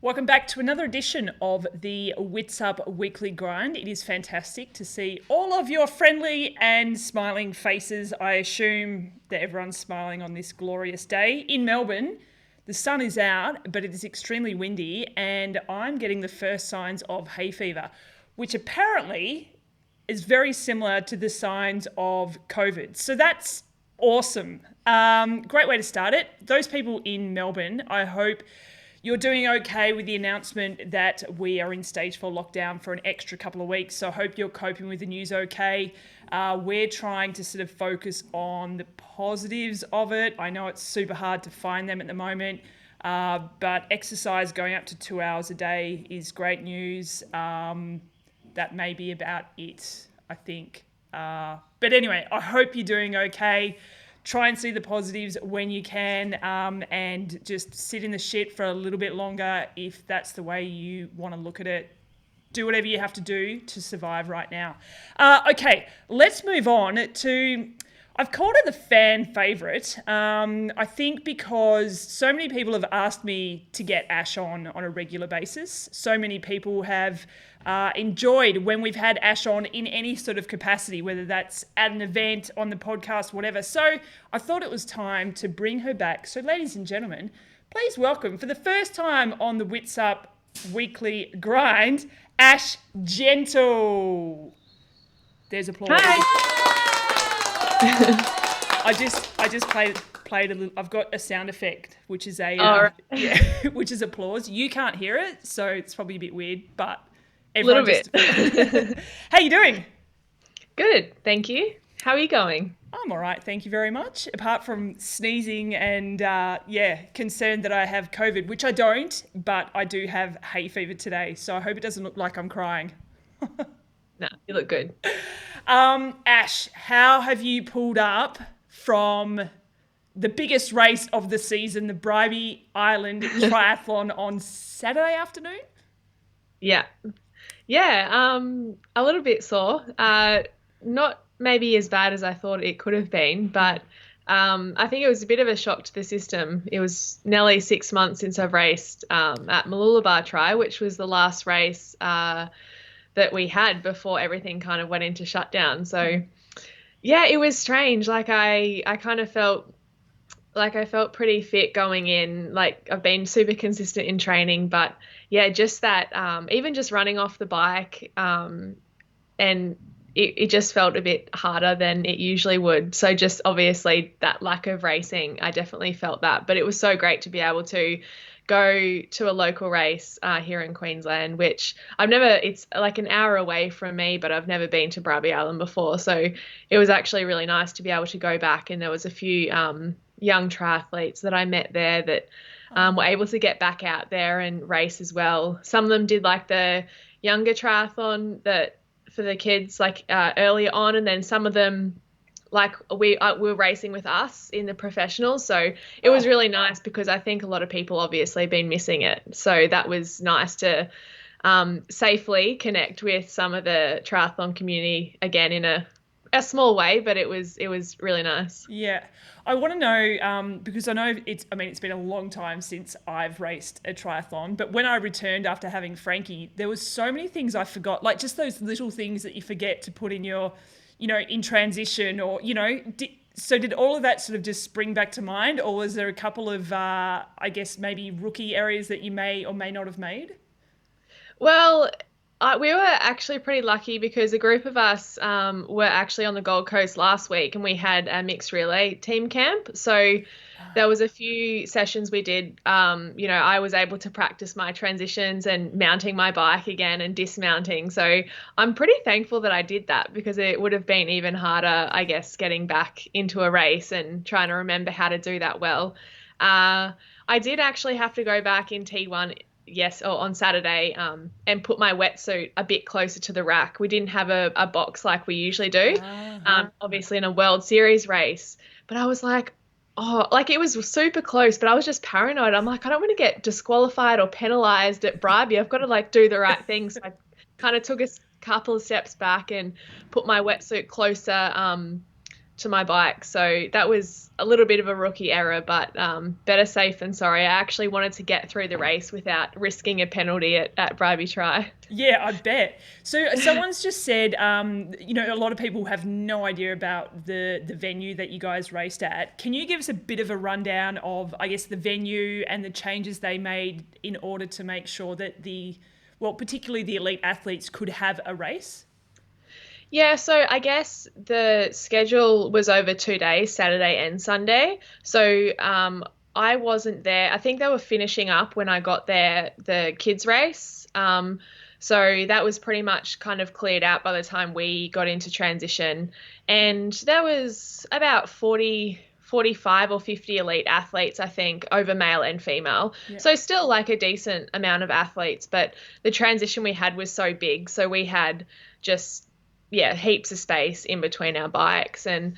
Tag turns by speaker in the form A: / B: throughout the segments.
A: Welcome back to another edition of the Witsup Weekly Grind. It is fantastic to see all of your friendly and smiling faces. I assume that everyone's smiling on this glorious day. In Melbourne, the sun is out, but it is extremely windy, and I'm getting the first signs of hay fever, which apparently is very similar to the signs of COVID. So that's awesome. Great way to start it. Those people in Melbourne, I hope you're doing okay with the announcement that we are in stage 4 lockdown for an extra couple of weeks. So I hope you're coping with the news okay. We're trying to sort of focus on the positives of it. I know it's super hard to find them at the moment, but exercise going up to 2 hours a day is great news. That may be about it, I think. But anyway, I hope you're doing okay. Try and see the positives when you can, and just sit in the shit for a little bit longer if that's the way you want to look at it. Do whatever you have to do to survive right now. Okay, let's move on to... I've called it the fan favourite. I think because so many people have asked me to get Ash on a regular basis. So many people have enjoyed when we've had Ash on in any sort of capacity, whether that's at an event, on the podcast, whatever. So I thought it was time to bring her back. So ladies and gentlemen, please welcome for the first time on the Witsup Weekly Grind, Ashleigh Gentle. There's applause.
B: Hi.
A: I just played a little. I've got a sound effect, which is which is applause. You can't hear it, so it's probably a bit weird, but
B: a little bit.
A: How you doing?
B: Good, thank you. How are you going?
A: I'm all right, thank you very much. Apart from sneezing and concerned that I have COVID, which I don't, but I do have hay fever today, so I hope it doesn't look like I'm crying.
B: No, you look good.
A: Ash, how have you pulled up from the biggest race of the season, the Bribie Island Triathlon on Saturday afternoon?
B: Yeah, a little bit sore. Not maybe as bad as I thought it could have been, but I think it was a bit of a shock to the system. It was nearly 6 months since I've raced at Witsup Tri, which was the last race that we had before everything kind of went into shutdown. So yeah, it was strange. Like I kind of felt like I felt pretty fit going in. Like I've been super consistent in training, but yeah, just that, even just running off the bike, and it just felt a bit harder than it usually would. So just obviously that lack of racing, I definitely felt that, but it was so great to be able to go to a local race here in Queensland, which it's like an hour away from me, but I've never been to Bribie Island before. So it was actually really nice to be able to go back, and there was a few young triathletes that I met there that were able to get back out there and race as well. Some of them did like the younger triathlon that for the kids like earlier on, and then some of them like we were racing with us in the professionals. So it was really nice because I think a lot of people obviously been missing it. So that was nice to safely connect with some of the triathlon community again in a small way, but it was really nice.
A: Yeah. I want to know, because I know it's been a long time since I've raced a triathlon, but when I returned after having Frankie, there was so many things I forgot, like just those little things that you forget to put in your, in transition or, so did all of that sort of just spring back to mind, or was there a couple of, I guess, maybe rookie areas that you may or may not have made?
B: Well, we were actually pretty lucky because a group of us were actually on the Gold Coast last week, and we had a mixed relay team camp. So there was a few sessions we did. I was able to practice my transitions and mounting my bike again and dismounting. So I'm pretty thankful that I did that, because it would have been even harder, I guess, getting back into a race and trying to remember how to do that well. I did actually have to go back in T1 on Saturday, and put my wetsuit a bit closer to the rack. We didn't have a box like we usually do, obviously in a World Series race. But I was like, it was super close, but I was just paranoid. I'm like, I don't want to get disqualified or penalised at Bribie. I've got to do the right thing. So I kind of took a couple of steps back and put my wetsuit closer to my bike. So that was a little bit of a rookie error, but better safe than sorry. I actually wanted to get through the race without risking a penalty at Bribie Tri.
A: Yeah, I bet. So someone's just said, a lot of people have no idea about the venue that you guys raced at. Can you give us a bit of a rundown of, I guess, the venue and the changes they made in order to make sure that particularly the elite athletes could have a race?
B: Yeah, so I guess the schedule was over 2 days, Saturday and Sunday. So I wasn't there. I think they were finishing up when I got there, the kids' race. So that was pretty much kind of cleared out by the time we got into transition. And there was about 45 or 50 elite athletes, I think, over male and female. Yeah. So still like a decent amount of athletes, but the transition we had was so big. So we had just heaps of space in between our bikes, and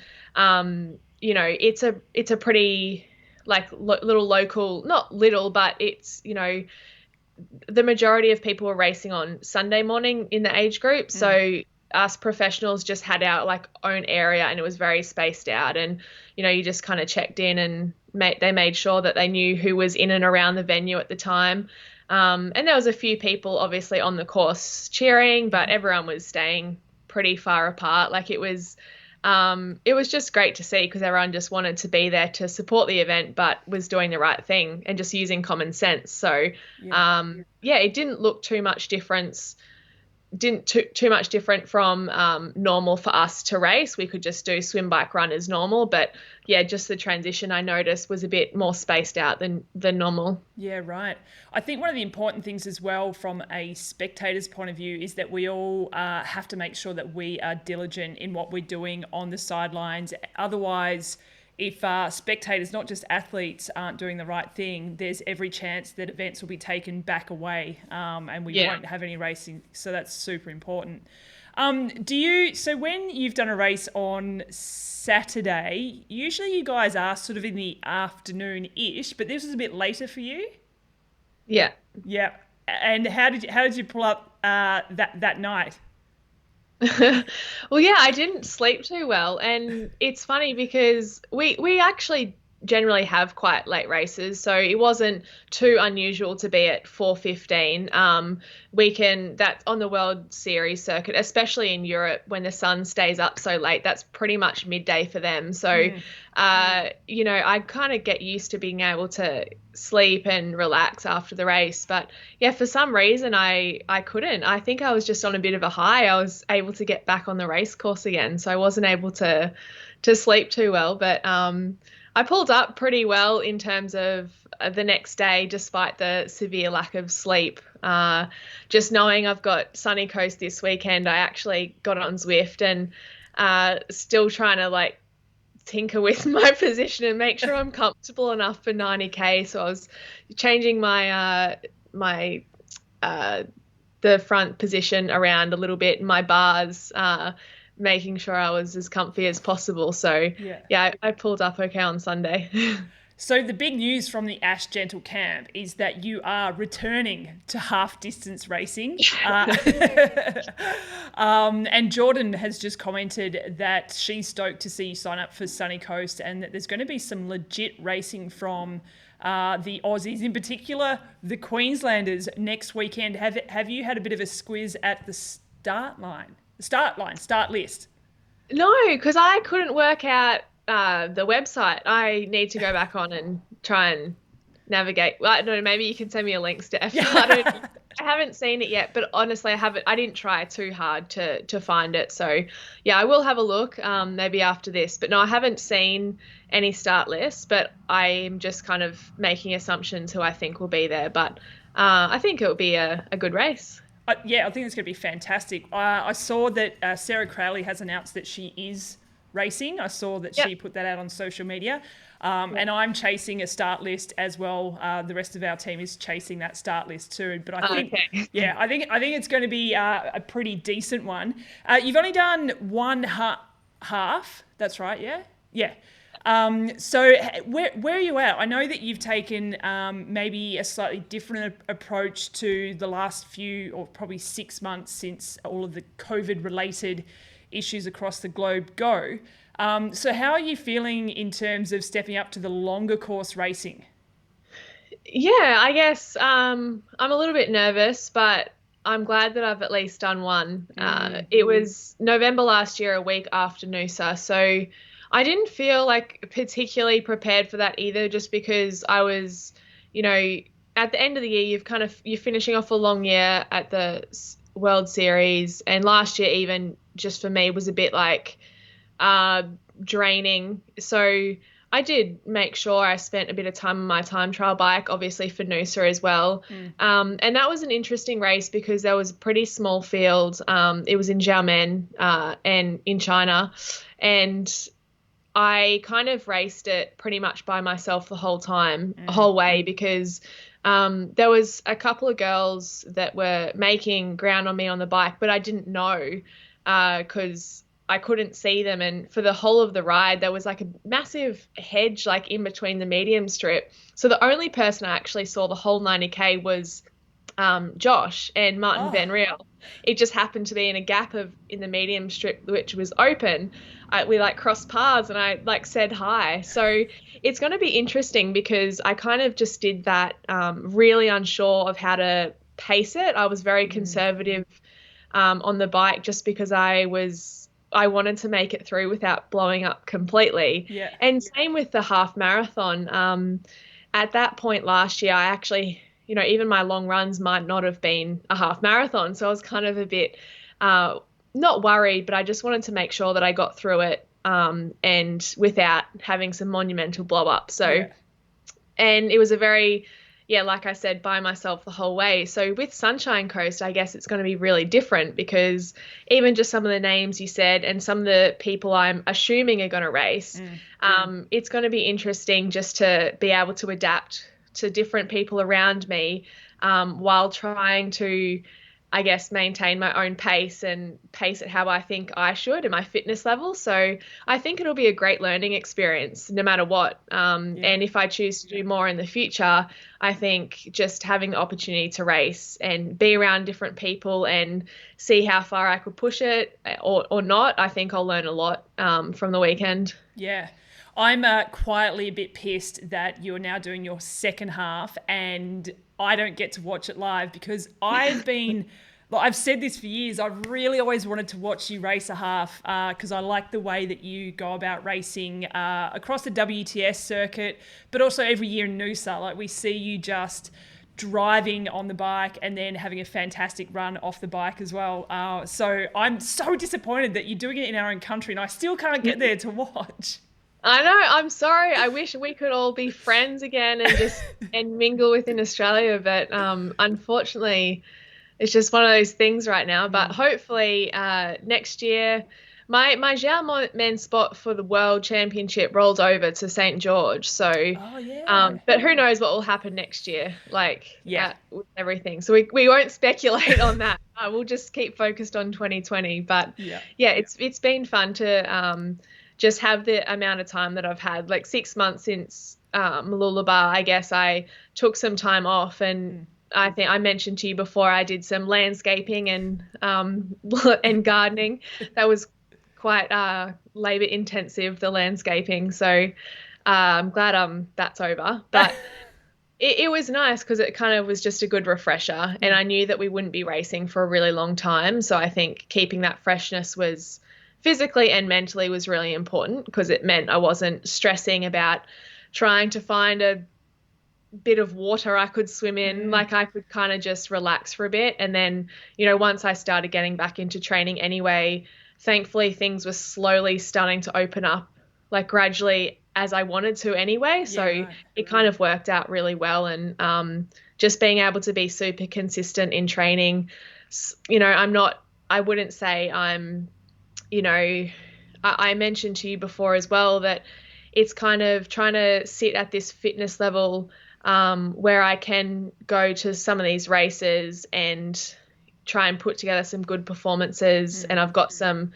B: it's a pretty like little local, not little, but it's the majority of people were racing on Sunday morning in the age group. So us professionals just had our like own area, and it was very spaced out, and you just kind of checked in, and they made sure that they knew who was in and around the venue at the time. And there was a few people obviously on the course cheering, but everyone was staying pretty far apart. Like it was just great to see, because everyone just wanted to be there to support the event, but was doing the right thing and just using common sense. So it didn't look too much difference. Too much different from normal for us to race. We could just do swim, bike, run as normal, but just the transition I noticed was a bit more spaced out than normal.
A: Yeah, right. I think one of the important things as well from a spectator's point of view is that we all have to make sure that we are diligent in what we're doing on the sidelines. Otherwise, if spectators, not just athletes, aren't doing the right thing, there's every chance that events will be taken back away, and we won't have any racing. So that's super important. So when you've done a race on Saturday, usually you guys are sort of in the afternoon-ish, but this was a bit later for you?
B: Yeah.
A: Yeah. And how did you pull up that night?
B: Well, yeah, I didn't sleep too well, and it's funny because we actually generally have quite late races, so it wasn't too unusual to be at 4:15. That's on the World Series circuit, especially in Europe when the sun stays up so late. That's pretty much midday for them. So, I kind of get used to being able to sleep and relax after the race. But yeah, for some reason I couldn't. I think I was just on a bit of a high. I was able to get back on the race course again, so I wasn't able to sleep too well. But I pulled up pretty well in terms of the next day, despite the severe lack of sleep. Just knowing I've got Sunny Coast this weekend, I actually got on Zwift and still trying to like tinker with my position and make sure I'm comfortable enough for 90K. So I was changing my the front position around a little bit, my bars, making sure I was as comfy as possible. So I pulled up okay on Sunday.
A: So the big news from the Ashleigh Gentle camp is that you are returning to half distance racing. And Jordan has just commented that she's stoked to see you sign up for Sunny Coast, and that there's going to be some legit racing from the Aussies, in particular the Queenslanders, next weekend. Have you had a bit of a squiz at the start list?
B: No, because I couldn't work out the website. I need to go back on and try and navigate. Well, I don't know, maybe you can send me a link, Steph. I haven't seen it yet, but honestly, I didn't try too hard to find it. So yeah, I will have a look maybe after this. But no, I haven't seen any start lists, but I'm just kind of making assumptions who I think will be there. But I think it'll be a good race.
A: I think it's going to be fantastic. I saw that Sarah Crowley has announced that she is racing. I saw that she put that out on social media. And I'm chasing a start list as well. The rest of our team is chasing that start list too. But I think, I think it's going to be a pretty decent one. You've only done one half. That's right. Yeah. Yeah. So where are you at? I know that you've taken maybe a slightly different approach to the last few, or probably 6 months since all of the COVID related issues across the globe go. So how are you feeling in terms of stepping up to the longer course racing?
B: Yeah, I guess I'm a little bit nervous, but I'm glad that I've at least done one. It was November last year, a week after Noosa, so I didn't feel like particularly prepared for that either, just because I was, you know, at the end of the year, you're finishing off a long year at the World Series, and last year even just for me was a bit like uh, draining. So I did make sure I spent a bit of time on my time trial bike, obviously for Noosa as well. And that was an interesting race because there was a pretty small field. It was in Xiamen and in China. And I kind of raced it pretty much by myself the whole time, the whole way, because there was a couple of girls that were making ground on me on the bike, but I didn't know because I couldn't see them. And for the whole of the ride, there was like a massive hedge like in between the medium strip. So the only person I actually saw the whole 90K was Josh and Martin Van Riel. It just happened to be in a gap in the medium strip, which was open. We like crossed paths and I like said hi. So it's going to be interesting because I kind of just did that really unsure of how to pace it. I was very conservative on the bike just because I wanted to make it through without blowing up completely.
A: Yeah.
B: And same with the half marathon. At that point last year, I actually, even my long runs might not have been a half marathon. So I was kind of a bit not worried, but I just wanted to make sure that I got through it and without having some monumental blow up. So, and it was a very, like I said, by myself the whole way. So with Sunshine Coast, I guess it's going to be really different because even just some of the names you said and some of the people I'm assuming are going to race, it's going to be interesting just to be able to adapt to different people around me while trying to, I guess, maintain my own pace and pace it how I think I should and my fitness level. So I think it'll be a great learning experience no matter what. And if I choose to do more in the future, I think just having the opportunity to race and be around different people and see how far I could push it or not, I think I'll learn a lot from the weekend.
A: Yeah. I'm quietly a bit pissed that you're now doing your second half and I don't get to watch it live because I've said this for years. I've really always wanted to watch you race a half because I like the way that you go about racing across the WTS circuit, but also every year in Noosa. Like we see you just driving on the bike and then having a fantastic run off the bike as well. So I'm so disappointed that you're doing it in our own country and I still can't get there to watch.
B: I know. I'm sorry. I wish we could all be friends again and just and mingle within Australia, but unfortunately, it's just one of those things right now. But hopefully, next year, my Xiamen spot for the World Championship rolls over to St. George. So, but who knows what will happen next year? With everything. So we won't speculate on that. We'll just keep focused on 2020. But it's been fun to just have the amount of time that I've had, like 6 months since Mooloolaba. I guess I took some time off and I think I mentioned to you before I did some landscaping and and gardening. That was quite labor intensive, the landscaping. So I'm glad that's over. But it was nice because it kind of was just a good refresher and I knew that we wouldn't be racing for a really long time. So I think keeping that freshness was physically and mentally was really important because it meant I wasn't stressing about trying to find a bit of water I could swim in. Like I could kind of just relax for a bit. And then, once I started getting back into training anyway, thankfully things were slowly starting to open up like gradually as I wanted to anyway. So it kind of worked out really well. And just being able to be super consistent in training, I wouldn't say I'm, I mentioned to you before as well that it's kind of trying to sit at this fitness level where I can go to some of these races and try and put together some good performances. And I've got some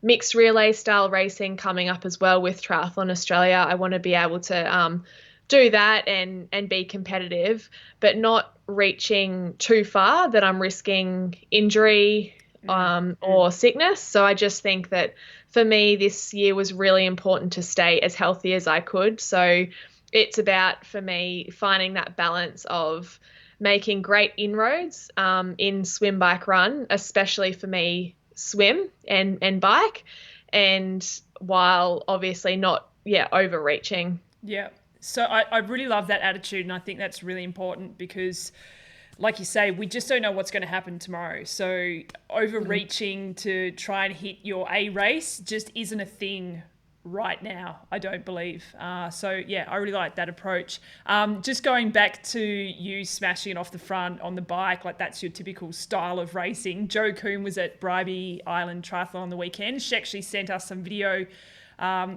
B: mixed relay style racing coming up as well with Triathlon Australia. I want to be able to do that and be competitive, but not reaching too far that I'm risking injury or sickness. So I just think that for me, this year was really important to stay as healthy as I could. So it's about, for me, finding that balance of making great inroads in swim, bike, run, especially for me, swim and bike, and while obviously not, overreaching.
A: Yeah. So I really love that attitude, and I think that's really important because, like you say, we just don't know what's going to happen tomorrow. So overreaching to try and hit your A race just isn't a thing right now, I don't believe. So yeah, I really like that approach. Just going back to you smashing it off the front on the bike, like that's your typical style of racing. Jo Coombe was at Bribie Island Tri on the weekend. She actually sent us some video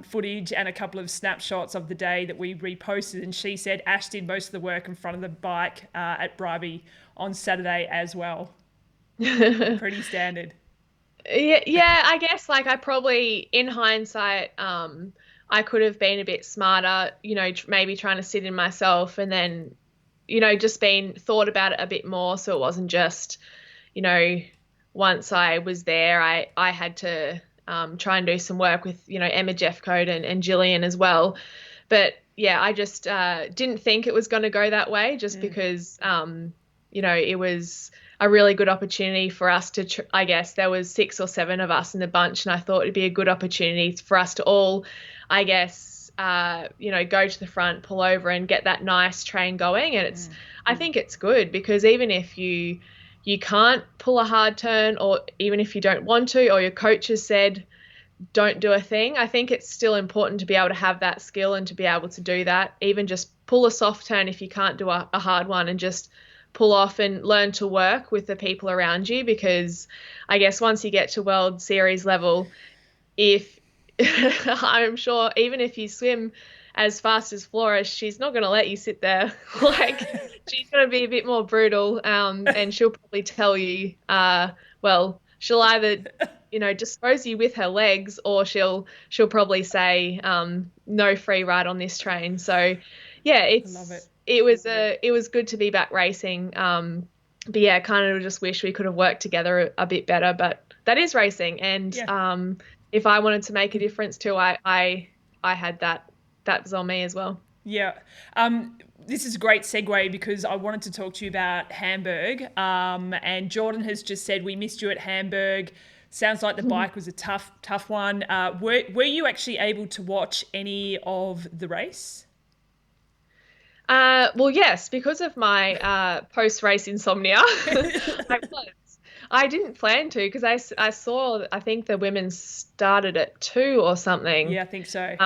A: footage and a couple of snapshots of the day that we reposted, and she said Ash did most of the work in front of the bike at Bribie on Saturday as well. Pretty standard.
B: Yeah, I guess like I probably, in hindsight, I could have been a bit smarter, maybe trying to sit in myself and then, just been thought about it a bit more. So it wasn't just, once I was there, I had to try and do some work with, Emma Jeffcoat and Gillian as well. But yeah, I just didn't think it was going to go that way just because, it was a really good opportunity for us to, I guess there was 6 or 7 of us in the bunch, and I thought it'd be a good opportunity for us to all, I guess, go to the front, pull over and get that nice train going. And I think it's good because even if you can't pull a hard turn, or even if you don't want to, or your coach has said, don't do a thing, I think it's still important to be able to have that skill and to be able to do that. Even just pull a soft turn if you can't do a hard one, and just pull off and learn to work with the people around you, because I guess once you get to World Series level, if I'm sure even if you swim as fast as Flora, she's not going to let you sit there. Like she's going to be a bit more brutal, and she'll probably tell you, she'll either dispose you with her legs, or she'll probably say no free ride on this train. So yeah,
A: I love it.
B: It was good to be back racing. But yeah, kind of just wish we could have worked together a bit better. But that is racing, and if I wanted to make a difference too, I had that was on me as well.
A: Yeah. This is a great segue because I wanted to talk to you about Hamburg. And Jordan has just said, we missed you at Hamburg. Sounds like the bike was a tough one. Were you actually able to watch any of the race?
B: Well, yes, because of my post-race insomnia, I was. I didn't plan to because I saw, I think the women started at 2 or something.
A: Yeah, I think so.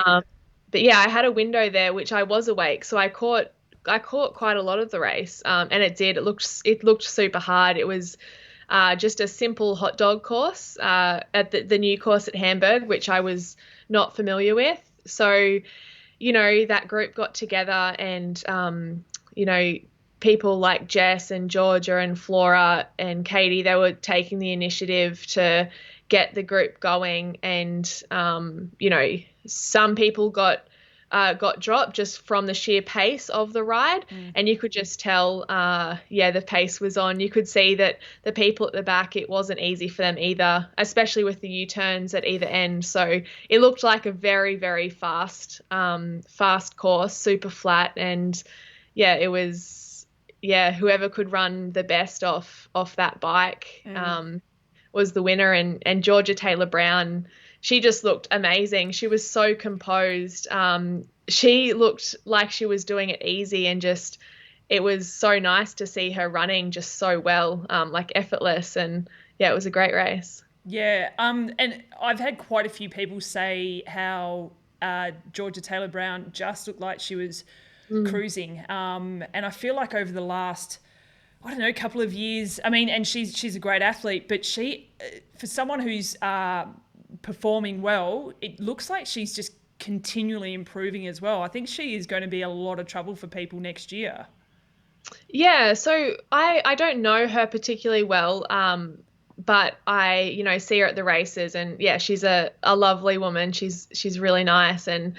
B: But yeah, I had a window there which I was awake, so I caught quite a lot of the race, and it did. It looked super hard. It was just a simple hot dog course at the new course at Hamburg, which I was not familiar with. So, that group got together, and people like Jess and Georgia and Flora and Katie, they were taking the initiative to get the group going, and some people got dropped just from the sheer pace of the ride, and you could just tell the pace was on. You could see that the people at the back, it wasn't easy for them either, especially with the U-turns at either end. So it looked like a very, very fast course, super flat, and it was whoever could run the best off that bike was the winner. And Georgia Taylor Brown, she just looked amazing. She was so composed. She looked like she was doing it easy, and just it was so nice to see her running just so well, like effortless. And yeah, it was a great race.
A: Yeah, and I've had quite a few people say how Georgia Taylor Brown just looked like she was cruising. And I feel like over the last, couple of years, and she's a great athlete, but she, for someone who's performing well, it looks like she's just continually improving as well. I think she is going to be a lot of trouble for people next year.
B: Yeah, so I don't know her particularly well, but I, see her at the races, and yeah, she's a lovely woman. She's really nice, and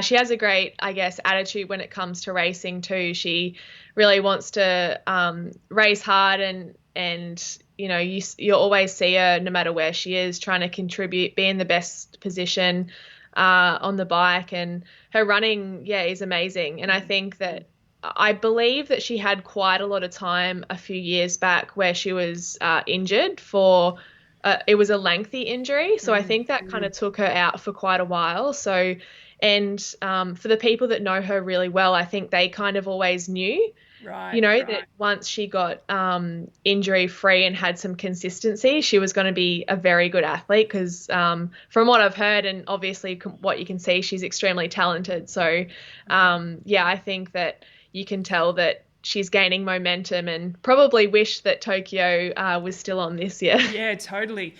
B: she has a great, I guess, attitude when it comes to racing too. She really wants to race hard, and you always see her no matter where she is, trying to contribute, be in the best position on the bike, and her running, yeah, is amazing. And I think that I believe that she had quite a lot of time a few years back where she was injured for, it was a lengthy injury. So I think that kind of took her out for quite a while. So, and for the people that know her really well, I think they kind of always knew,
A: Right.
B: that once she got injury free and had some consistency, she was going to be a very good athlete because from what I've heard and obviously what you can see, she's extremely talented. So, yeah, I think that you can tell that she's gaining momentum and probably wish that Tokyo was still on this year.
A: Yeah, totally.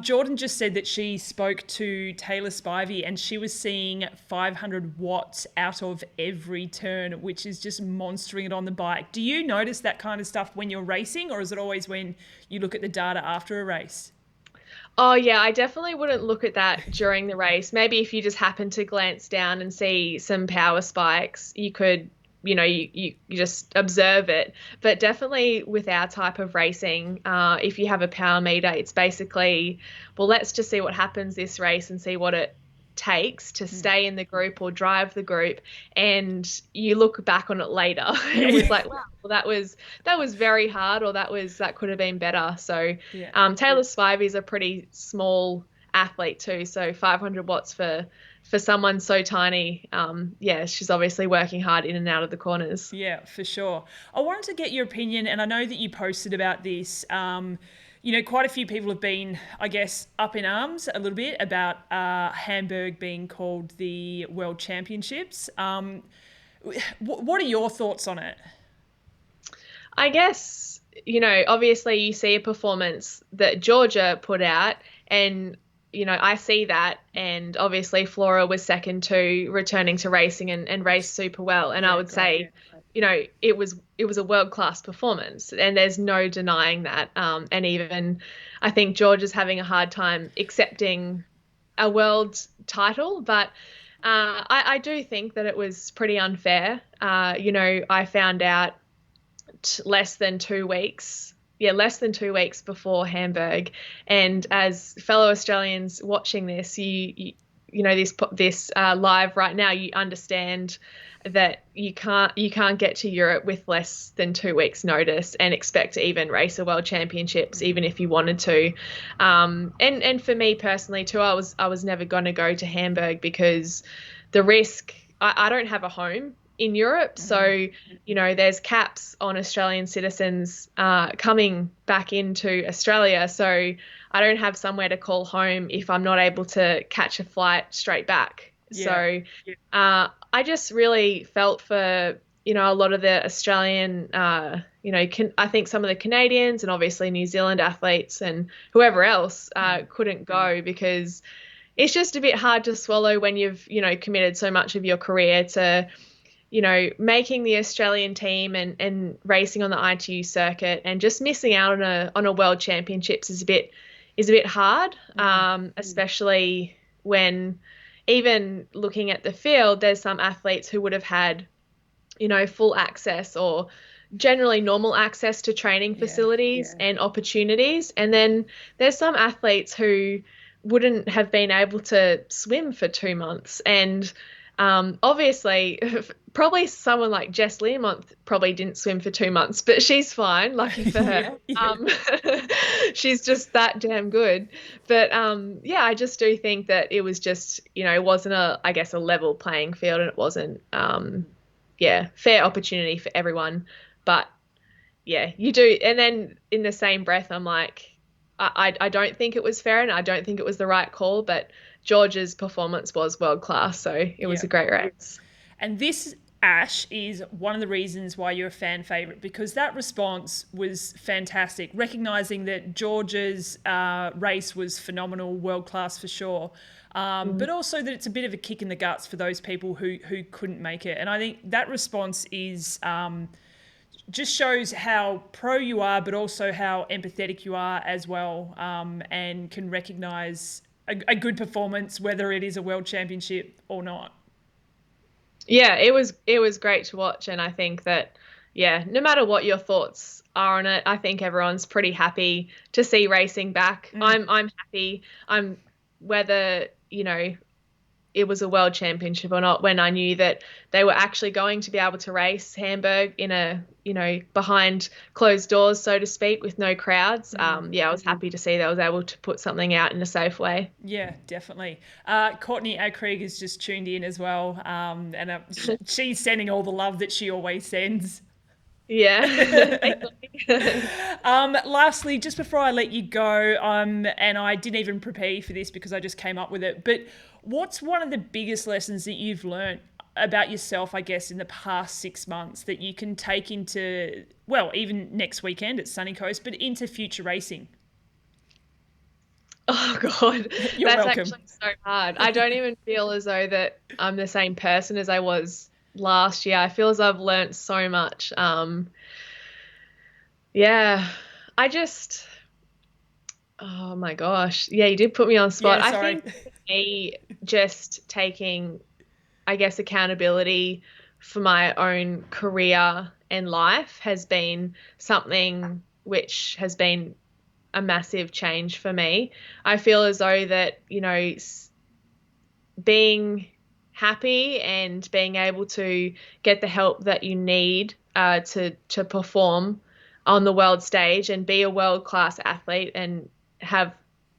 A: Jordan just said that she spoke to Taylor Spivey and she was seeing 500 watts out of every turn, which is just monstering it on the bike. Do you notice that kind of stuff when you're racing, or is it always when you look at the data after a race?
B: Oh, yeah, I definitely wouldn't look at that during the race. Maybe if you just happen to glance down and see some power spikes, you could, you just observe it. But definitely with our type of racing, if you have a power meter, it's basically, well, let's just see what happens this race and see what it takes to stay in the group or drive the group, and you look back on it later and it's like, wow, well, that was very hard, or that could have been better. So
A: Yeah.
B: Taylor Spivey's a pretty small athlete too, so 500 watts for someone so tiny, yeah, she's obviously working hard in and out of the corners.
A: Yeah, for sure. I wanted to get your opinion, and I know that you posted about this. Quite a few people have been, I guess, up in arms a little bit about Hamburg being called the World Championships. What are your thoughts on it?
B: I guess, obviously you see a performance that Georgia put out, and I see that, and obviously Flora was second to returning to racing and raced super well. And I would say, it was a world-class performance, and there's no denying that. And even I think Georgia's having a hard time accepting a world title, but I do think that it was pretty unfair. I found out less than 2 weeks. Yeah, less than 2 weeks before Hamburg, and as fellow Australians watching this, this live right now, you understand that you can't get to Europe with less than 2 weeks notice and expect to even race a world championships, even if you wanted to. And for me personally too, I was never going to go to Hamburg because the risk. I don't have a home in Europe. So, there's caps on Australian citizens coming back into Australia. So I don't have somewhere to call home if I'm not able to catch a flight straight back.
A: Yeah.
B: So I just really felt for, a lot of the Australian, I think some of the Canadians and obviously New Zealand athletes and whoever else couldn't go because it's just a bit hard to swallow when you've, committed so much of your career to making the Australian team and racing on the ITU circuit, and just missing out on a world championships is a bit hard, especially when even looking at the field, there's some athletes who would have had, full access or generally normal access to training facilities and opportunities. And then there's some athletes who wouldn't have been able to swim for 2 months. And obviously, probably someone like Jess Learmonth probably didn't swim for 2 months, but she's fine, lucky for her. She's just that damn good. But I just do think that it was just, it wasn't a level playing field, and it wasn't, fair opportunity for everyone. But yeah, you do. And then in the same breath, I'm like, I don't think it was fair, and I don't think it was the right call, but George's performance was world class, so it was a great race.
A: And this, Ash, is one of the reasons why you're a fan favourite, because that response was fantastic, recognising that George's race was phenomenal, world class for sure, but also that it's a bit of a kick in the guts for those people who couldn't make it. And I think that response is just shows how pro you are, but also how empathetic you are as well, and can recognise a good performance, whether it is a world championship or not.
B: Yeah, it was great to watch, and I think that no matter what your thoughts are on it, I think everyone's pretty happy to see racing back. I'm happy. I'm whether, it was a world championship or not, when I knew that they were actually going to be able to race Hamburg in a, behind closed doors, so to speak, with no crowds. I was happy to see that I was able to put something out in a safe way.
A: Yeah, definitely. Courtney Akrieg has just tuned in as well, and she's sending all the love that she always sends.
B: Yeah.
A: Lastly, just before I let you go, and I didn't even prepare you for this because I just came up with it, but what's one of the biggest lessons that you've learnt about yourself, I guess, in the past 6 months that you can take into, well, even next weekend at Sunny Coast, but into future racing?
B: Oh God,
A: You're
B: that's
A: welcome.
B: actually so hard. I don't even feel as though that I'm the same person as I was last year. I feel as I've learnt so much. Yeah, I just, oh my gosh. Yeah, you did put me on the spot.
A: Yeah,
B: I
A: sorry.
B: think for me, just taking, I guess, accountability for my own career and life has been something which has been a massive change for me. I feel as though that, being happy and being able to get the help that you need to perform on the world stage and be a world class athlete and have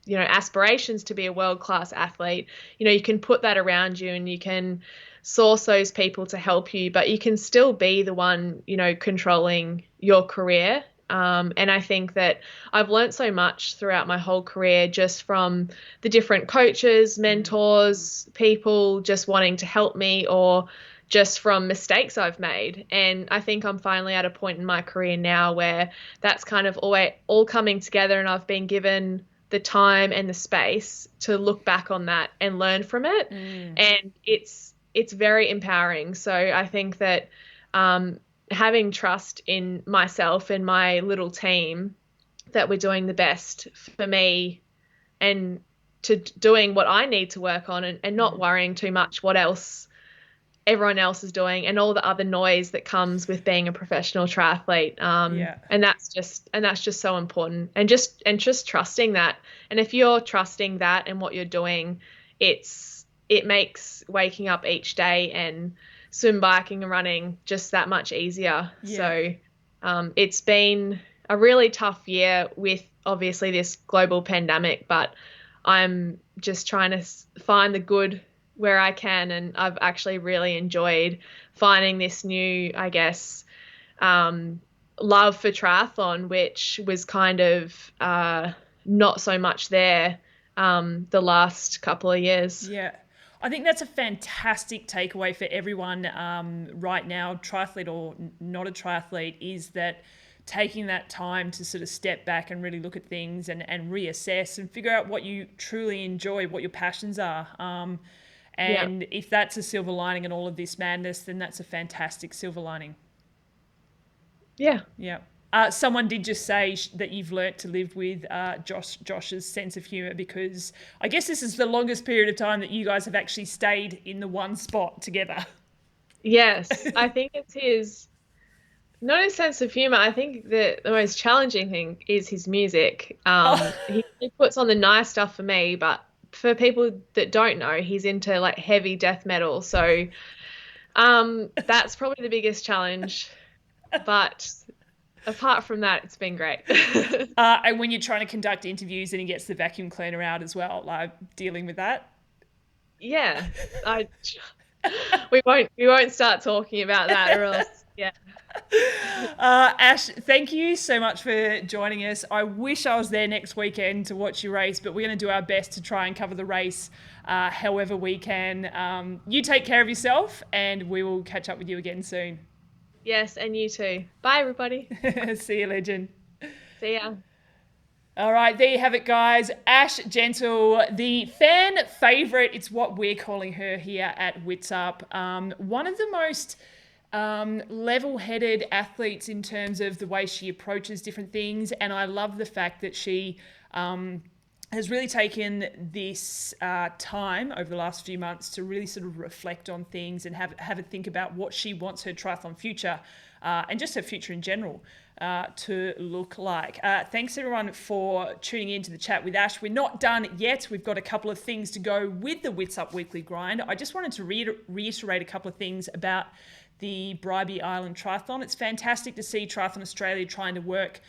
B: aspirations to be a world class athlete, you can put that around you and you can source those people to help you, but you can still be the one controlling your career. And I think that I've learned so much throughout my whole career, just from the different coaches, mentors, people just wanting to help me, or just from mistakes I've made. And I think I'm finally at a point in my career now where that's kind of all coming together, and I've been given the time and the space to look back on that and learn from it. And it's very empowering. So I think that having trust in myself and my little team, that we're doing the best for me and to doing what I need to work on, and not worrying too much what else everyone else is doing and all the other noise that comes with being a professional triathlete. And that's just so important, and just trusting that. And if you're trusting that and what you're doing, it makes waking up each day and swim, biking and running just that much easier. So it's been a really tough year with obviously this global pandemic, but I'm just trying to find the good where I can, and I've actually really enjoyed finding this new, I guess, love for triathlon, which was kind of not so much there the last couple of years.
A: Yeah. I think that's a fantastic takeaway for everyone right now, triathlete or not a triathlete, is that taking that time to sort of step back and really look at things and reassess and figure out what you truly enjoy, what your passions are. And if that's a silver lining in all of this madness, then that's a fantastic silver lining.
B: Yeah.
A: Yeah. Someone did just say that you've learnt to live with Josh's sense of humour, because I guess this is the longest period of time that you guys have actually stayed in the one spot together.
B: Yes, I think it's his, not his sense of humour. I think the most challenging thing is his music. He puts on the nice stuff for me, but for people that don't know, he's into like heavy death metal. So that's probably the biggest challenge. But apart from that, it's been great.
A: And when you're trying to conduct interviews and he gets the vacuum cleaner out as well, like dealing with that.
B: Yeah, we won't start talking about that, or else, yeah.
A: Ash, thank you so much for joining us. I wish I was there next weekend to watch your race, but we're going to do our best to try and cover the race however we can. You take care of yourself, and we will catch up with you again soon.
B: Yes, and you too. Bye, everybody.
A: See you, legend.
B: See ya.
A: All right, there you have it, guys. Ash Gentle, the fan favourite. It's what we're calling her here at Witsup. One of the most level-headed athletes in terms of the way she approaches different things. And I love the fact that she has really taken this time over the last few months to really sort of reflect on things and have a think about what she wants her triathlon future and just her future in general to look like. Thanks everyone for tuning in to the chat with Ash. We're not done yet. We've got a couple of things to go with the Witsup Weekly Grind. I just wanted to reiterate a couple of things about the Bribie Island Triathlon. It's fantastic to see Triathlon Australia trying to work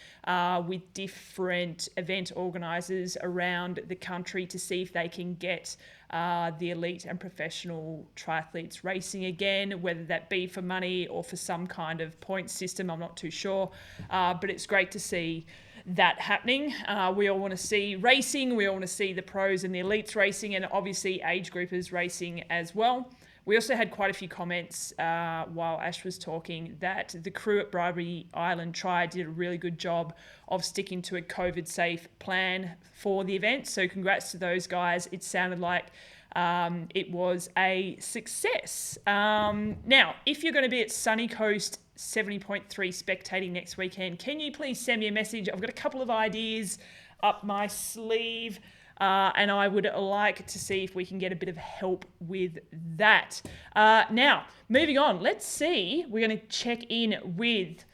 A: with different event organisers around the country to see if they can get the elite and professional triathletes racing again, whether that be for money or for some kind of point system. I'm not too sure, but it's great to see that happening. We all want to see racing. We all want to see the pros and the elites racing, and obviously age groupers racing as well. We also had quite a few comments while Ash was talking that the crew at Bribie Island Tri did a really good job of sticking to a COVID-safe plan for the event. So congrats to those guys. It sounded like it was a success. Now, if you're going to be at Sunny Coast 70.3 spectating next weekend, can you please send me a message? I've got a couple of ideas up my sleeve. And I would like to see if we can get a bit of help with that. Now, moving on, let's see. We're going to check in with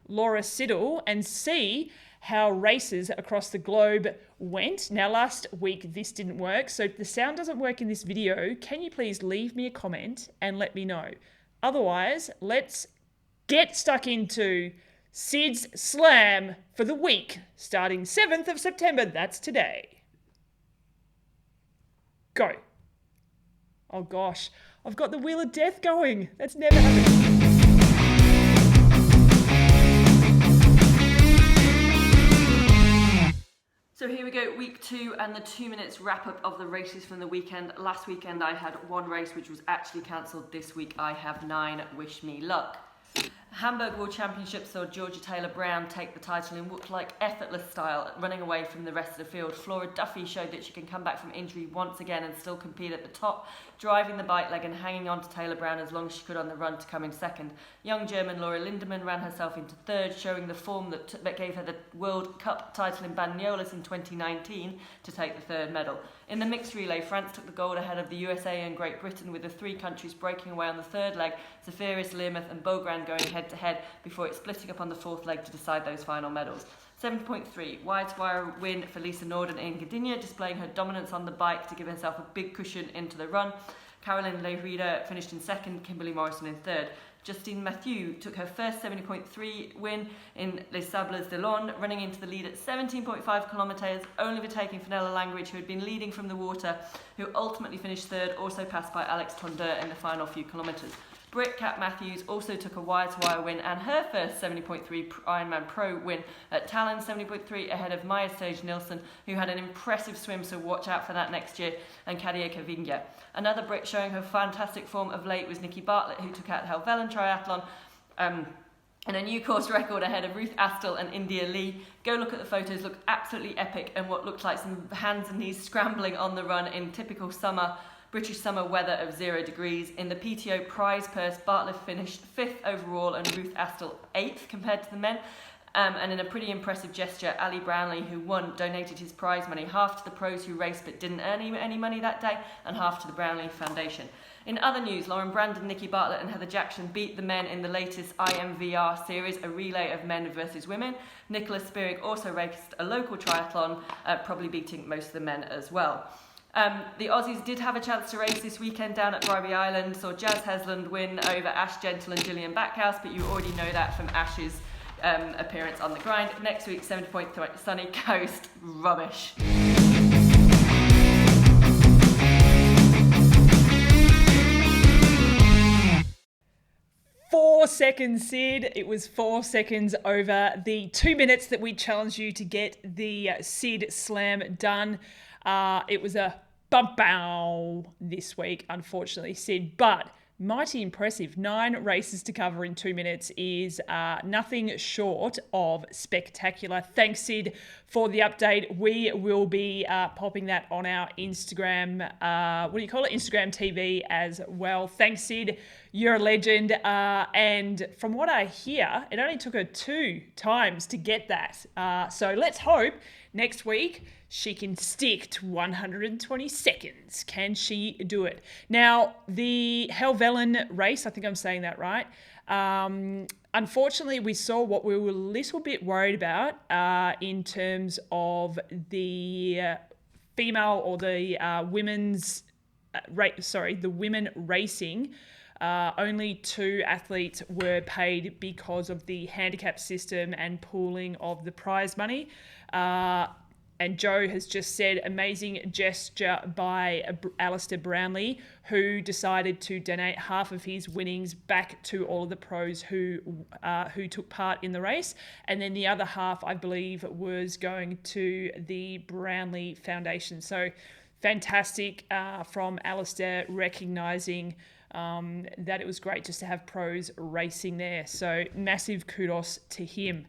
A: Laura Siddall, and see how races across the globe went. Now, last week, this didn't work. So if the sound doesn't work in this video, can you please leave me a comment and let me know? Otherwise, let's get stuck into Sid's Slam for the week, starting 7th of September. That's today. Go. Oh gosh, I've got the Wheel of Death going. That's never happened.
C: So here we go, week 2 and the 2 minutes wrap up of the races from the weekend. Last weekend I had 1 race which was actually cancelled. This week I have 9. Wish me luck. Hamburg World Championship saw Georgia Taylor-Brown take the title in what looked like effortless style, running away from the rest of the field. Flora Duffy showed that she can come back from injury once again and still compete at the top, driving the bike leg and hanging on to Taylor-Brown as long as she could on the run to come in second. Young German Laura Lindemann ran herself into third, showing the form that gave her the World Cup title in Banyoles in 2019 to take the third medal. In the mixed relay, France took the gold ahead of the USA and Great Britain, with the 3 countries breaking away on the third leg, Zefiris, Learmouth and Bogrand going head-to-head before it splitting up on the 4th leg to decide those final medals. 7.3, wide-to-wire win for Lisa Norden in Gdynia, displaying her dominance on the bike to give herself a big cushion into the run. Caroline Lehrida finished in second, Kimberly Morrison in third. Justine Mathieu took her first 70.3 win in Les Sables d'Olonne, running into the lead at 17.5 kilometres, only overtaking Fenella Langridge, who had been leading from the water, who ultimately finished third, also passed by Alex Tondeur in the final few kilometres. Brit Cat Matthews also took a wire-to-wire win and her first 70.3 Ironman Pro win at Tallinn, 70.3 ahead of Maya Stage Nilsson, who had an impressive swim, so watch out for that next year, and Kadia Kavinga. Another Brit showing her fantastic form of late was Nikki Bartlett, who took out the Helvellyn Triathlon and a new course record ahead of Ruth Astle and India Lee. Go look at the photos, look absolutely epic, and what looked like some hands and knees scrambling on the run in typical British summer weather of 0 degrees. In the PTO prize purse, Bartlett finished 5th overall and Ruth Astle 8th compared to the men. And in a pretty impressive gesture, Ali Brownlee, who won, donated his prize money, half to the pros who raced but didn't earn any money that day, and half to the Brownlee Foundation. In other news, Lauren Brandon, Nikki Bartlett and Heather Jackson beat the men in the latest IMVR series, a relay of men versus women. Nicholas Spirig also raced a local triathlon, probably beating most of the men as well. The Aussies did have a chance to race this weekend down at Bribie Island, saw Jazz Hesland win over Ash Gentle and Gillian Backhouse, but you already know that from Ash's appearance on the grind. Next week, 70.3 Sunny Coast, rubbish.
A: 4 seconds, Sid. It was 4 seconds over the 2 minutes that we challenged you to get the Sid Slam done. It was a bow this week, unfortunately, Sid. But Mighty impressive. 9 races to cover in 2 minutes is nothing short of spectacular. Thanks, Sid, for the update. We will be popping that on our Instagram, Instagram TV as well. Thanks, Sid. You're a legend. And from what I hear, it only took her 2 times to get that. So let's hope next week she can stick to 120 seconds. Can she do it? Now, the Helvellyn race, I think I'm saying that right. Unfortunately, we saw what we were a little bit worried about in terms of the female or the women's the women racing. Only 2 athletes were paid because of the handicap system and pooling of the prize money. And Joe has just said, amazing gesture by Alistair Brownlee, who decided to donate half of his winnings back to all of the pros who took part in the race. And then the other half, I believe, was going to the Brownlee Foundation. So fantastic from Alistair, recognising that it was great just to have pros racing there. So massive kudos to him.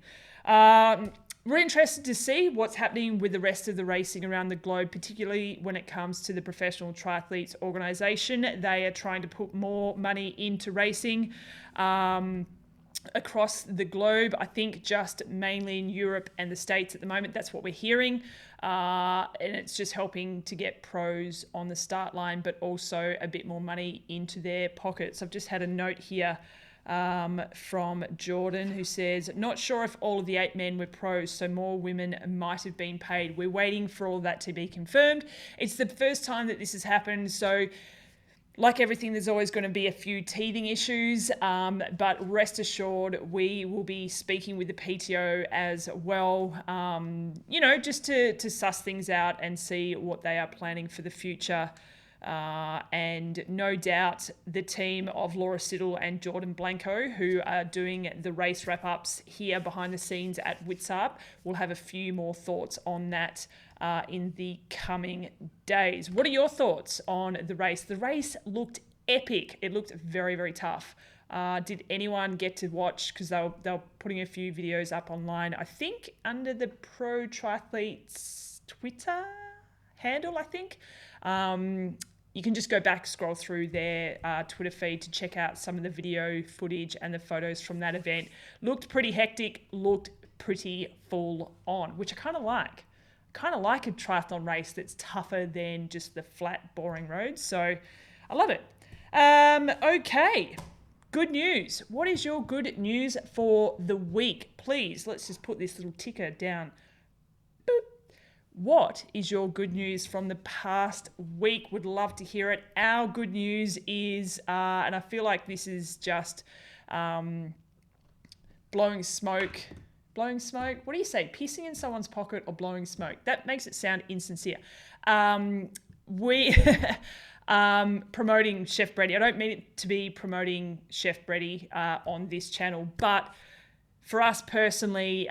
A: We're interested to see what's happening with the rest of the racing around the globe, particularly when it comes to the Professional Triathletes Organisation. They are trying to put more money into racing across the globe. I think just mainly in Europe and the States at the moment. That's what we're hearing. And it's just helping to get pros on the start line, but also a bit more money into their pockets. I've just had a note here from Jordan, who says, not sure if all of the 8 men were pros, so more women might have been paid. We're waiting for all that to be confirmed. It's the first time that this has happened, so like everything, there's always going to be a few teething issues, but rest assured we will be speaking with the PTO as well, just to suss things out and see what they are planning for the future. And no doubt the team of Laura Siddall and Jordan Blanco, who are doing the race wrap-ups here behind the scenes at Witsup, will have a few more thoughts on that in the coming days. What are your thoughts on the race? The race looked epic. It looked very, very tough. Did anyone get to watch? Because they were putting a few videos up online, I think under the Pro Triathletes Twitter handle, I think. You can just go back, scroll through their Twitter feed to check out some of the video footage and the photos from that event. Looked pretty hectic, looked pretty full on, which I kind of like. Kind of like a triathlon race that's tougher than just the flat, boring roads. So I love it. Okay, good news. What is your good news for the week? Please, let's just put this little ticker down. Boop. What is your good news from the past week? Would love to hear it. Our good news is, and I feel like this is just blowing smoke. Blowing smoke? What do you say? Pissing in someone's pocket or blowing smoke? That makes it sound insincere. We promoting Chef Bribie. I don't mean it to be promoting Chef Bribie on this channel, but for us personally,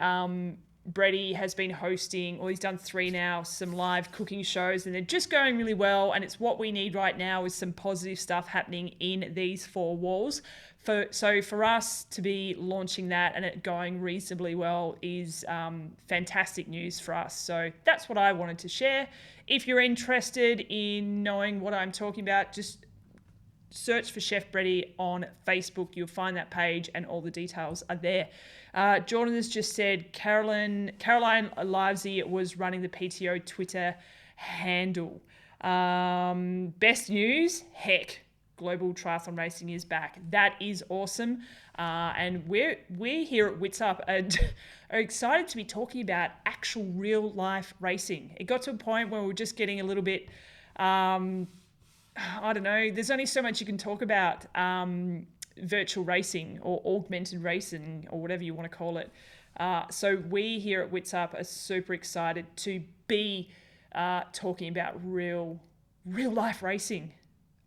A: Bribie has been hosting, or he's done 3 now, some live cooking shows, and they're just going really well. And it's what we need right now is some positive stuff happening in these 4 walls. So for us to be launching that and it going reasonably well is fantastic news for us. So that's what I wanted to share. If you're interested in knowing what I'm talking about, just search for Chef Bribie on Facebook. You'll find that page and all the details are there. Jordan has just said Caroline Livesey was running the PTO Twitter handle. Best news? Heck, Global Triathlon Racing is back. That is awesome. And we here at Witsup are excited to be talking about actual real life racing. It got to a point where we were just getting a little bit, I don't know, there's only so much you can talk about virtual racing or augmented racing or whatever you want to call it. So we here at Witsup are super excited to be talking about real life racing.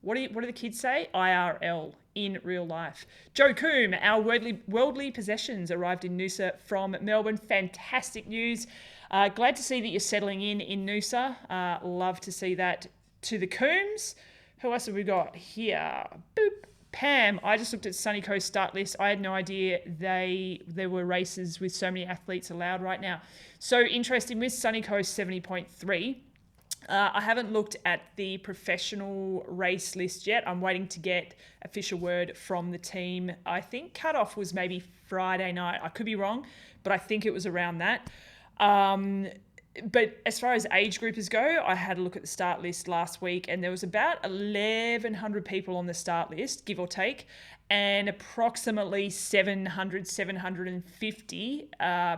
A: What do the kids say? IRL, in real life. Joe Coombe, our worldly possessions arrived in Noosa from Melbourne. Fantastic news. Glad to see that you're settling in Noosa. Love to see that to the Coombs. Who else have we got here? Boop. Pam, I just looked at Sunny Coast start list. I had no idea there were races with so many athletes allowed right now. So interesting with Sunny Coast 70.3. I haven't looked at the professional race list yet. I'm waiting to get official word from the team. I think cutoff was maybe Friday night. I could be wrong, but I think it was around that. But as far as age groupers go, I had a look at the start list last week, and there was about 1,100 people on the start list, give or take, and approximately 750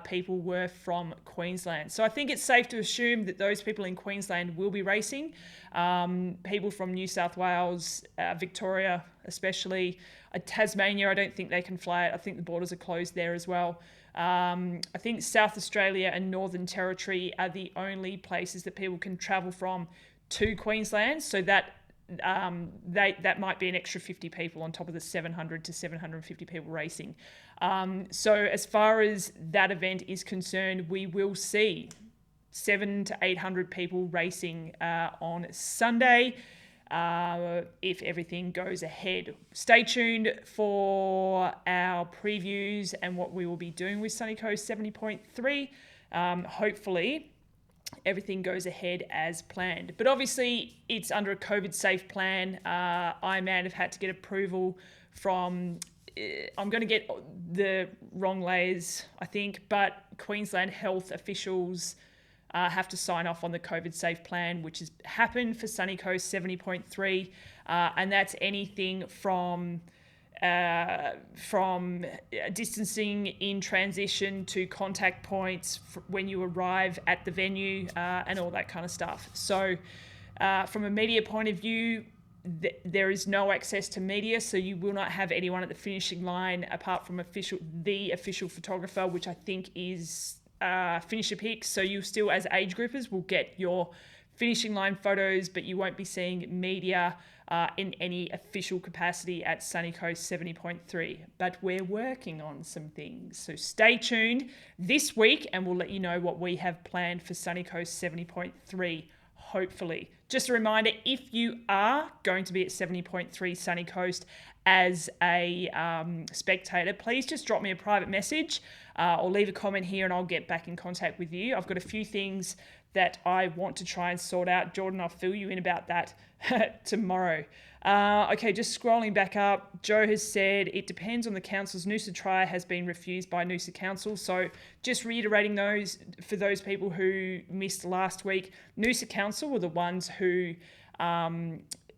A: people were from Queensland. So I think it's safe to assume that those people in Queensland will be racing. People from New South Wales, Victoria especially, Tasmania, I don't think they can fly it. I think the borders are closed there as well. I think South Australia and Northern Territory are the only places that people can travel from to Queensland. So that might be an extra 50 people on top of the 700 to 750 people racing. So as far as that event is concerned, we will see 700 to 800 people racing on Sunday. If everything goes ahead. Stay tuned for our previews and what we will be doing with Sunny Coast 70.3. Hopefully everything goes ahead as planned. But obviously it's under a COVID safe plan. Ironman have had to get approval from, I'm going to get the wrong layers, I think, but Queensland health officials have to sign off on the COVID safe plan, which has happened for Sunny Coast 70.3. And that's anything from distancing in transition to contact points when you arrive at the venue and all that kind of stuff. So from a media point of view, there is no access to media, so you will not have anyone at the finishing line apart from the official photographer, which I think is finisher pics. So you still, as age groupers, will get your finishing line photos, but you won't be seeing media in any official capacity at Sunny Coast 70.3. But we're working on some things, so stay tuned this week and we'll let you know what we have planned for Sunny Coast 70.3, hopefully. Just a reminder, if you are going to be at 70.3 Sunny Coast as a spectator, please just drop me a private message or leave a comment here and I'll get back in contact with you. I've got a few things that I want to try and sort out. Jordan, I'll fill you in about that tomorrow. Okay, just scrolling back up. Joe has said it depends on the councils. Noosa Tri has been refused by Noosa Council. So just reiterating those for those people who missed last week. Noosa Council were the ones who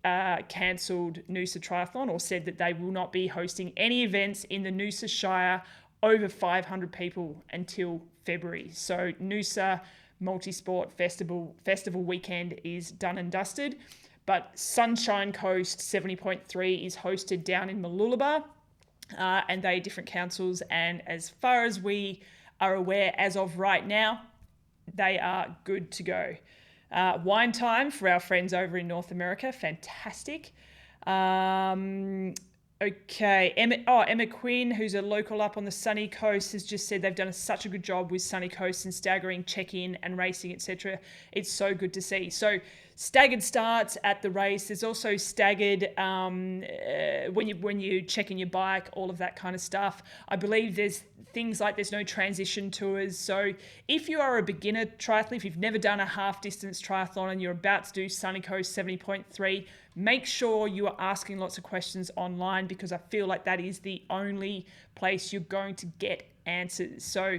A: cancelled Noosa Triathlon or said that they will not be hosting any events in the Noosa Shire over 500 people until February. So Noosa Multisport Festival weekend is done and dusted. But Sunshine Coast 70.3 is hosted down in Mooloolaba, and they are different councils. And as far as we are aware, as of right now, they are good to go. Wine time for our friends over in North America, fantastic. Okay, Emma Quinn, who's a local up on the Sunny Coast, has just said they've done such a good job with Sunny Coast and staggering check-in and racing, etc. It's so good to see. So staggered starts at the race. There's also staggered when you check in your bike, all of that kind of stuff. I believe there's things like there's no transition tours. So if you are a beginner triathlete, if you've never done a half distance triathlon and you're about to do Sunny Coast 70.3, make sure you are asking lots of questions online because I feel like that is the only place you're going to get answers. So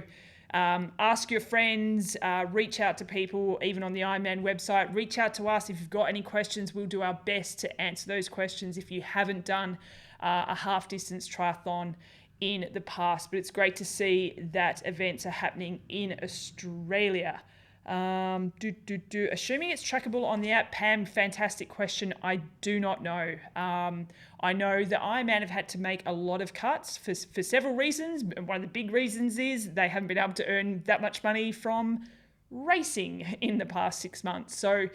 A: ask your friends, reach out to people, even on the Ironman website. Reach out to us if you've got any questions. We'll do our best to answer those questions if you haven't done a half-distance triathlon in the past. But it's great to see that events are happening in Australia. Assuming it's trackable on the app, Pam, fantastic question. I do not know. I know that Ironman have had to make a lot of cuts for several reasons. One of the big reasons is they haven't been able to earn that much money from racing in the past 6 months. So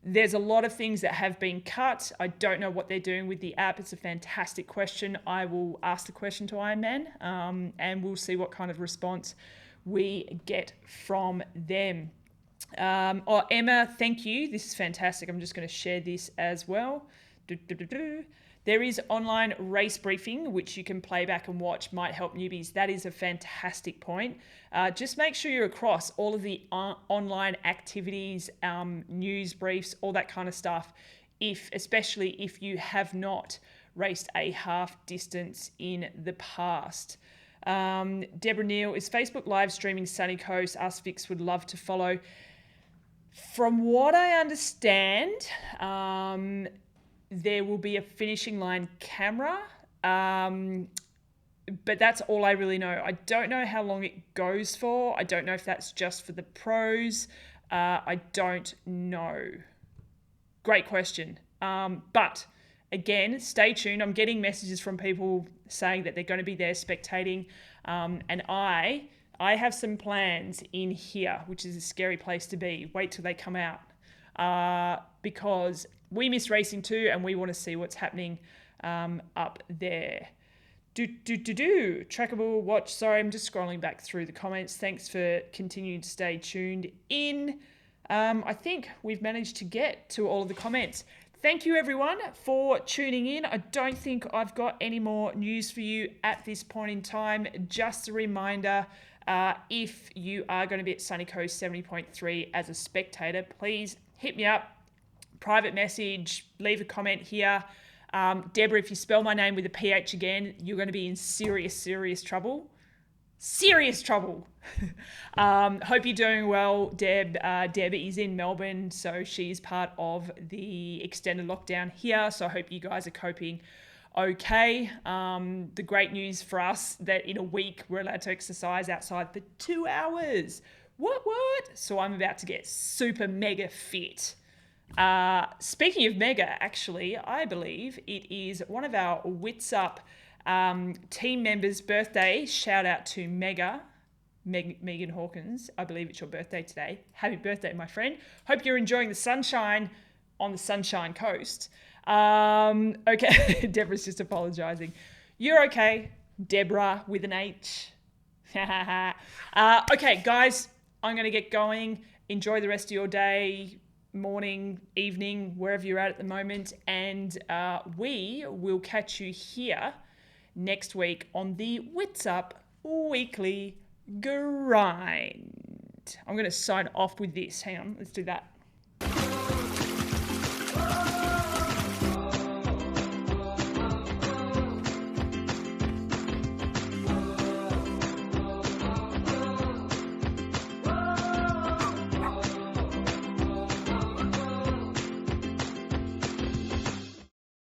A: there's a lot of things that have been cut. I don't know what they're doing with the app. It's a fantastic question. I will ask the question to Ironman and we'll see what kind of response we get from them. Emma, thank you. This is fantastic. I'm just going to share this as well. There is online race briefing, which you can play back and watch, might help newbies. That is a fantastic point. Just make sure you're across all of the online activities, news briefs, all that kind of stuff, especially if you have not raced a half distance in the past. Deborah Neal, is Facebook live streaming Sunny Coast? Us Vix would love to follow. From what I understand, there will be a finishing line camera, but that's all I really know. I don't know how long it goes for. I don't know if that's just for the pros. I don't know. Great question. But again, stay tuned. I'm getting messages from people saying that they're going to be there spectating, and I have some plans in here, which is a scary place to be. Wait till they come out, because we miss racing too, and we want to see what's happening up there. Trackable watch. Sorry, I'm just scrolling back through the comments. Thanks for continuing to stay tuned in. I think we've managed to get to all of the comments. Thank you everyone for tuning in. I don't think I've got any more news for you at this point in time. Just a reminder, if you are going to be at Sunny Coast 70.3 as a spectator, please hit me up, private message, leave a comment here. Deborah, if you spell my name with a PH again, you're going to be in serious trouble. Serious trouble. Hope you're doing well, Deb. Deb is in Melbourne, so she's part of the extended lockdown here. So I hope you guys are coping okay. The great news for us that in a week we're allowed to exercise outside for 2 hours. What? So I'm about to get super mega fit. Speaking of mega, actually, I believe it is one of our Witsup team members' birthday. Shout out to Megan Hawkins. I believe it's your birthday today. Happy birthday, my friend. Hope you're enjoying the sunshine on the Sunshine Coast. Okay, Deborah's just apologising. You're okay, Deborah with an H. Okay, guys, I'm going to get going. Enjoy the rest of your day, morning, evening, wherever you're at the moment. And we will catch you here next week on the Witsup Weekly Grind. I'm going to sign off with this. Hang on, let's do that.